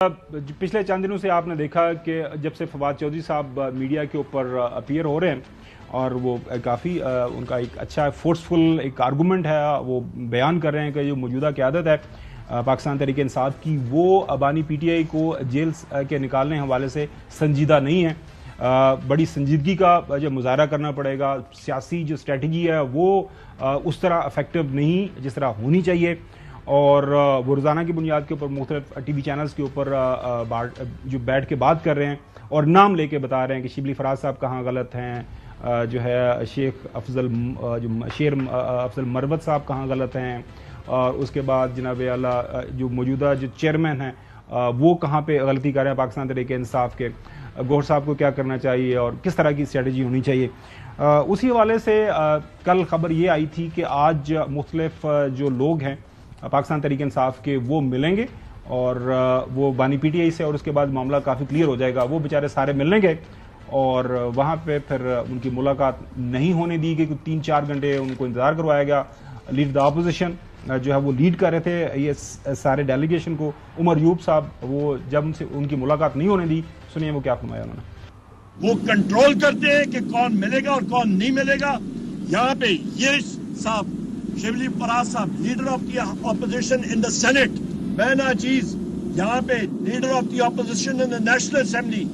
पिछले चंद दिनों से आपने देखा कि जब से फवाद चौधरी साहब मीडिया के ऊपर अपीयर हो रहे हैं और वो काफ़ी उनका एक अच्छा फोर्सफुल एक आर्गूमेंट है, वो बयान कर रहे हैं कि जो मौजूदा क़यादत है पाकिस्तान तहरीक इंसाफ की, वो अबानी पीटीआई को जेल के निकालने हवाले से संजीदा नहीं है। बड़ी संजीदगी का जो मुजाहरा करना पड़ेगा। सियासी जो स्ट्रेटजी है वो उस तरह इफेक्टिव नहीं जिस तरह होनी चाहिए, और वो रोज़ाना की बुनियाद के ऊपर मुख्तलिफ टीवी चैनल्स के ऊपर जो बैठ के बात कर रहे हैं और नाम लेके बता रहे हैं कि शिबली फराज साहब कहाँ गलत हैं, जो है शेर अफजल मरवत साहब कहाँ गलत हैं, और उसके बाद जनाब आला जो मौजूदा जो चेयरमैन हैं वो कहाँ पे गलती कर रहे हैं पाकिस्तान तहरीक इंसाफ के, गौहर साहब को क्या करना चाहिए और किस तरह की स्ट्रेटजी होनी चाहिए। उसी हवाले से कल खबर ये आई थी कि आज मुख्तलिफ जो लोग हैं पाकिस्तान तहरीक इंसाफ के वो मिलेंगे और वो बानी पीटीआई से, और उसके बाद मामला काफ़ी क्लियर हो जाएगा। वो बेचारे सारे मिलने गए और वहाँ पे फिर उनकी मुलाकात नहीं होने दी गई। 3-4 घंटे उनको इंतज़ार करवाया गया। लीड द अपोजिशन जो है वो लीड कर रहे थे ये सारे डेलीगेशन को, उमर यूब साहब, वो जब उनसे उनकी मुलाकात नहीं होने दी, सुनिए वो क्या फरमाया उन्होंने। वो कंट्रोल करते हैं कि कौन मिलेगा और कौन नहीं मिलेगा। यहाँ पे ये साहब शिबली फराज साहब, leader of the opposition in the senate, मैना चीज यहाँ पे leader of the opposition in the national assembly,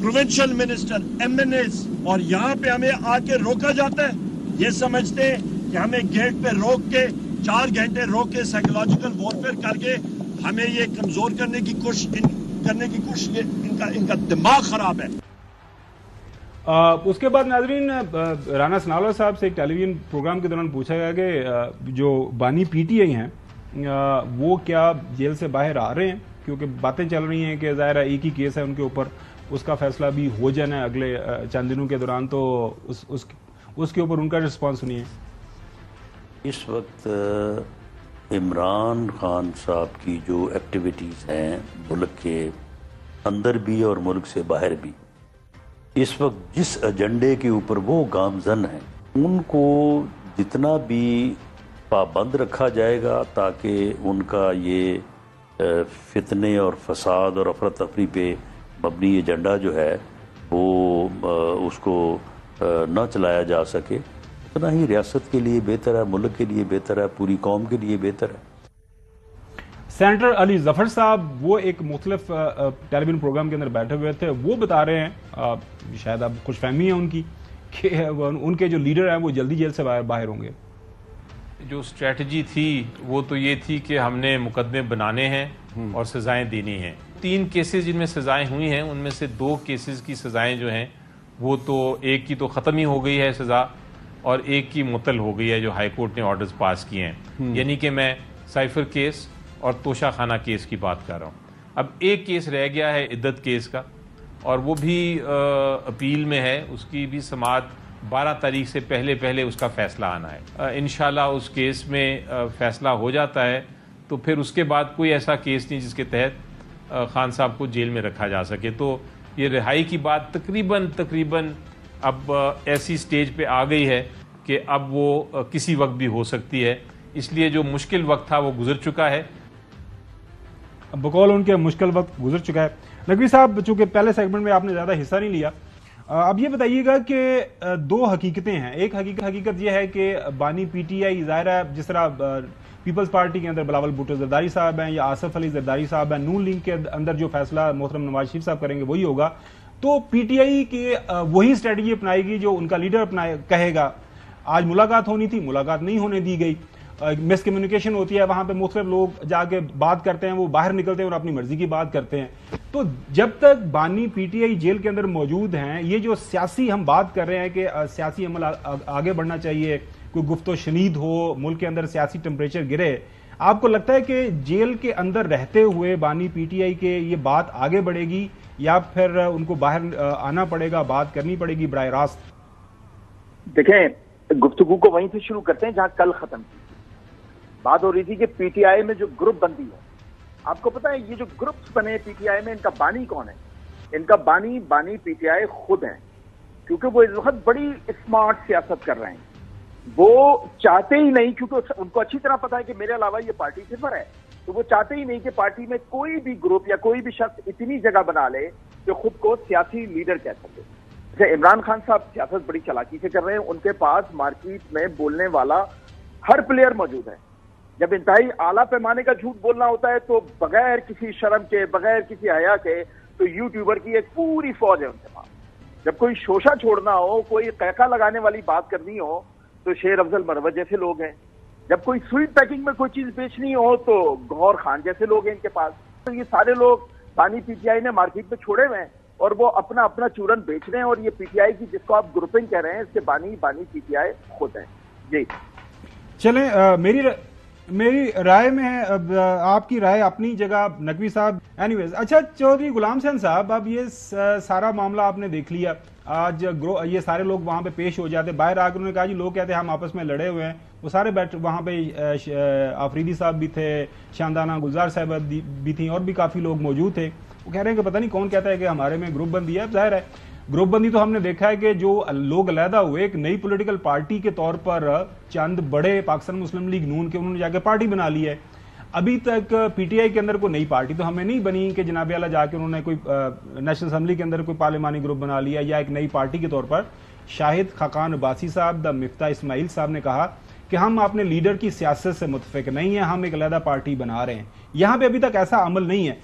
provincial minister, MNS, और यहाँ पे हमें आके रोका जाता है। ये समझते हैं कि हमें गेट पे रोक के 4 घंटे रोक के साइकोलॉजिकल वॉरफेयर करके हमें ये कमजोर करने की कोशिश इनका दिमाग खराब है। उसके बाद नाजरीन राना सनाउल्लाह साहब से एक टेलीविजन प्रोग्राम के दौरान पूछा गया कि जो बानी पीटीआई हैं वो क्या जेल से बाहर आ रहे हैं, क्योंकि बातें चल रही हैं कि ज़ाहिर है एक ही केस है उनके ऊपर, उसका फैसला भी हो जाना है अगले चंद दिनों के दौरान। तो उसके ऊपर उनका रिस्पॉन्स सुनिए। इस वक्त इमरान खान साहब की जो एक्टिविटीज़ हैं मुल्क के अंदर भी और मुल्क से बाहर भी, इस वक्त जिस एजेंडे के ऊपर वो गामजन हैं उनको जितना भी पाबंद रखा जाएगा ताकि उनका ये फितने और फसाद और अफरा तफरी पे मबनी एजेंडा जो है वो उसको न चलाया जा सके, उतना ही रियासत के लिए बेहतर है, मुल्क के लिए बेहतर है, पूरी कौम के लिए बेहतर है। सेनेटर अली जफर साहब वो एक मुख्तलिफ टेलीविजन प्रोग्राम के अंदर बैठे हुए थे, वो बता रहे हैं, शायद अब खुशफहमी है उनकी, कि उनके जो लीडर हैं वो जल्दी जेल से बाहर होंगे। जो स्ट्रेटजी थी वो तो ये थी कि हमने मुकदमे बनाने हैं और सजाएं देनी हैं। 3 केसेस जिनमें सजाएं हुई हैं उनमें से 2 केसेस की सजाएं जो हैं वो तो एक की तो ख़त्म ही हो गई है सज़ा और एक की मुअत्तल हो गई है जो हाई कोर्ट ने ऑर्डर्स पास किए हैं। यानी कि मैं साइफर केस और तोशा खाना केस की बात कर रहा हूँ। अब एक केस रह गया है इद्दत केस का, और वो भी अपील में है, उसकी भी समाअत 12 तारीख से पहले उसका फ़ैसला आना है। इंशाल्लाह उस केस में फ़ैसला हो जाता है तो फिर उसके बाद कोई ऐसा केस नहीं जिसके तहत खान साहब को जेल में रखा जा सके। तो ये रिहाई की बात तकरीबन अब ऐसी स्टेज पे आ गई है कि अब वो किसी वक्त भी हो सकती है, इसलिए जो मुश्किल वक्त था वो गुजर चुका है। बकौल उनके मुश्किल वक्त गुजर चुका है। नकवी साहब, चूंकि पहले सेगमेंट में आपने ज़्यादा हिस्सा नहीं लिया, अब ये बताइएगा कि 2 हकीकतें हैं। एक हकीकत यह है कि बानी पीटीआई, ज़ाहिर है जिस तरह पीपल्स पार्टी के अंदर बिलावल भुट्टो जरदारी साहब हैं या आसफ अली जरदारी साहब हैं, नून लीग के अंदर जो फैसला मोहतरम नवाज शरीफ साहब करेंगे वही होगा। तो पीटीआई की वही स्ट्रेटजी अपनाएगी जो उनका लीडर कहेगा। आज मुलाकात होनी थी, मुलाकात नहीं होने दी गई, मिसकम्युनिकेशन होती है, वहां पे मुख्तलिफ लोग जाके बात करते हैं, वो बाहर निकलते हैं और अपनी मर्जी की बात करते हैं। तो जब तक बानी पीटीआई जेल के अंदर मौजूद हैं, ये जो सियासी हम बात कर रहे हैं कि सियासी अमल आगे बढ़ना चाहिए, कोई गुफ्तो शनीद हो, मुल्क के अंदर सियासी टेम्परेचर गिरे, आपको लगता है कि जेल के अंदर रहते हुए बानी पीटीआई के ये बात आगे बढ़ेगी या फिर उनको बाहर आना पड़ेगा, बात करनी पड़ेगी बराह रास्त? देखें, गुफ्तगू को वहीं से शुरू करते हैं जहां कल खत्म की बात हो रही थी कि पीटीआई में जो ग्रुप बंदी है, आपको पता है ये जो ग्रुप्स बने पीटीआई में, इनका बानी कौन है? इनका बानी पीटीआई खुद है, क्योंकि वो इस वक्त बड़ी स्मार्ट सियासत कर रहे हैं। वो चाहते ही नहीं, क्योंकि उनको अच्छी तरह पता है कि मेरे अलावा ये पार्टी सिफर है, تو وہ چاہتے ہی نہیں کہ پارٹی میں کوئی بھی گروپ یا کوئی بھی شخص اتنی جگہ بنا لے کہ خود کو سیاسی لیڈر کہہ سکے. جیسے عمران خان صاحب سیاست بڑی چالاکی سے کر رہے ہیں, ان کے پاس مارکیٹ میں بولنے والا ہر پلیئر موجود ہے. جب انتہائی اعلیٰ پیمانے کا جھوٹ بولنا ہوتا ہے تو بغیر کسی شرم کے, بغیر کسی حیا کے, تو یوٹیوبر کی ایک پوری فوج ہے ان کے پاس. جب کوئی شوشہ چھوڑنا ہو, کوئی قہقہ لگانے والی بات کرنی ہو تو شیر افضل مروت جیسے لوگ ہیں. جب کوئی سویٹ پیکنگ میں کوئی چیز بیچنی ہو تو گوہر خان جیسے لوگ ہیں ان کے پاس. تو یہ سارے لوگ بانی پی ٹی آئی نے مارکیٹ میں چھوڑے ہوئے ہیں اور وہ اپنا اپنا چورن بیچ رہے ہیں, اور یہ پی ٹی آئی کی جس کو آپ گروپنگ کہہ رہے ہیں اس کے بانی پی ٹی آئی خود ہیں. جی چلیں, میری رائے میں ہے, اب آپ کی رائے اپنی جگہ نقوی صاحب. اینی ویز, اچھا چودھری غلام حسین صاحب, اب یہ سارا معاملہ آپ نے دیکھ لیا. آج یہ سارے لوگ وہاں پہ پیش ہو جاتے, باہر آ کر انہوں نے کہا جی لوگ کہتے ہیں ہم آپس میں لڑے ہوئے ہیں. وہ سارے بیٹھے وہاں پہ, آفریدی صاحب بھی تھے, شاندانہ گلزار صاحب بھی تھیں, اور بھی کافی لوگ موجود تھے. وہ کہہ رہے ہیں کہ پتہ نہیں کون کہتا ہے کہ ہمارے میں گروپ بندی ہے. ظاہر ہے گروپ بندی تو ہم نے دیکھا ہے کہ جو لوگ علیحدہ ہوئے ایک نئی پولیٹیکل پارٹی کے طور پر, چند بڑے پاکستان مسلم لیگ نون کے, انہوں نے جا کے پارٹی بنا لی ہے. ابھی تک پی ٹی آئی کے اندر کوئی نئی پارٹی تو ہمیں نہیں بنی کہ جناب اعلیٰ جا کے انہوں نے کوئی نیشنل اسمبلی کے اندر کوئی پارلیمانی گروپ بنا لیا یا ایک نئی پارٹی کے طور پر. شاہد خاقان عباسی صاحب, دا مفتاح اسماعیل صاحب نے کہا کہ ہم اپنے لیڈر کی سیاست سے متفق نہیں ہیں, ہم ایک علیحدہ پارٹی بنا رہے ہیں. یہاں پہ ابھی تک ایسا عمل نہیں ہے.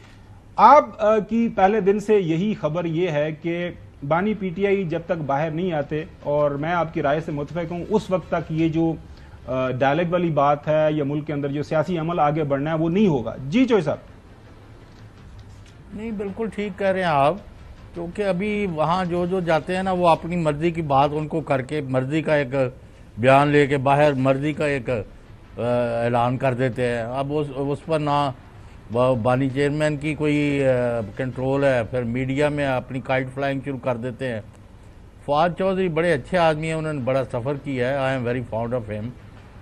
آپ کی پہلے دن سے یہی خبر یہ ہے کہ بانی پی ٹی آئی جب تک باہر نہیں آتے, اور میں آپ کی رائے سے متفق ہوں, اس وقت تک یہ جو ڈائلیکٹ والی بات ہے یا ملک کے اندر جو سیاسی عمل آگے بڑھنا ہے وہ نہیں ہوگا. جی چوئی صاحب. نہیں, بالکل ٹھیک کہہ رہے ہیں آپ, کیونکہ ابھی وہاں جو جاتے ہیں نا وہ اپنی مرضی کی بات ان کو کر کے, مرضی کا ایک بیان لے کے باہر مرضی کا ایک اعلان کر دیتے ہیں. اب اس پر نہ بانی چیئرمین کی کوئی کنٹرول ہے, پھر میڈیا میں اپنی کائٹ فلائنگ شروع کر دیتے ہیں. فواد چودھری بڑے اچھے آدمی ہیں, انہوں نے بڑا سفر کیا ہے. I am very found of him,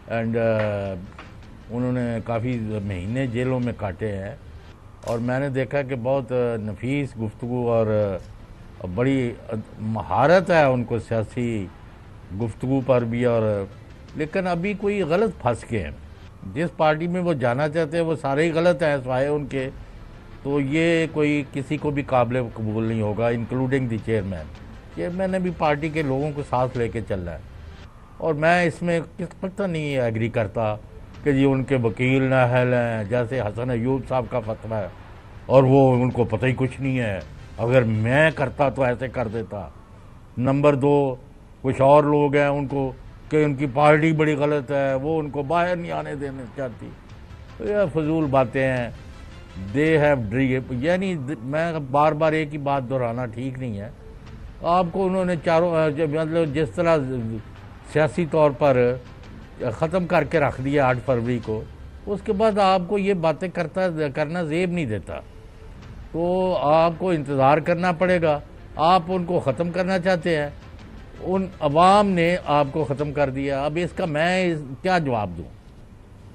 and انہوں نے کافی مہینے جیلوں میں کاٹے ہیں, اور میں نے دیکھا کہ بہت نفیس گفتگو اور بڑی مہارت ہے ان کو سیاسی گفتگو پر بھی. اور لیکن ابھی کوئی غلط پھنس کے ہیں. جس پارٹی میں وہ جانا چاہتے ہیں وہ سارے ہی غلط ہیں سوائے ان کے, تو یہ کوئی کسی کو بھی قابل قبول نہیں ہوگا, انکلوڈنگ دی چیئرمین. چیئرمین نے بھی پارٹی کے لوگوں کو ساتھ لے کے چل رہا ہے, اور میں اس میں کس پتہ نہیں ایگری کرتا کہ جی ان کے وکیل نااہل ہیں, جیسے حسن ایوب صاحب کا فتویٰ ہے اور وہ ان کو پتہ ہی کچھ نہیں ہے, اگر میں کرتا تو ایسے کر دیتا. نمبر 2, کچھ اور لوگ ہیں ان کو کہ ان کی پارٹی بڑی غلط ہے, وہ ان کو باہر نہیں آنے دینا چاہتی. تو یہ فضول باتیں ہیں. دے ہیو ڈریم, یعنی میں بار بار ایک ہی بات دہرانا ٹھیک نہیں ہے. آپ کو انہوں نے مطلب جس طرح سیاسی طور پر ختم کر کے رکھ دیا 8 فروری کو, اس کے بعد آپ کو یہ باتیں کرنا زیب نہیں دیتا. تو آپ کو انتظار کرنا پڑے گا. آپ ان کو ختم کرنا چاہتے ہیں, ان عوام نے آپ کو ختم کر دیا. اب اس کا میں کیا جواب دوں؟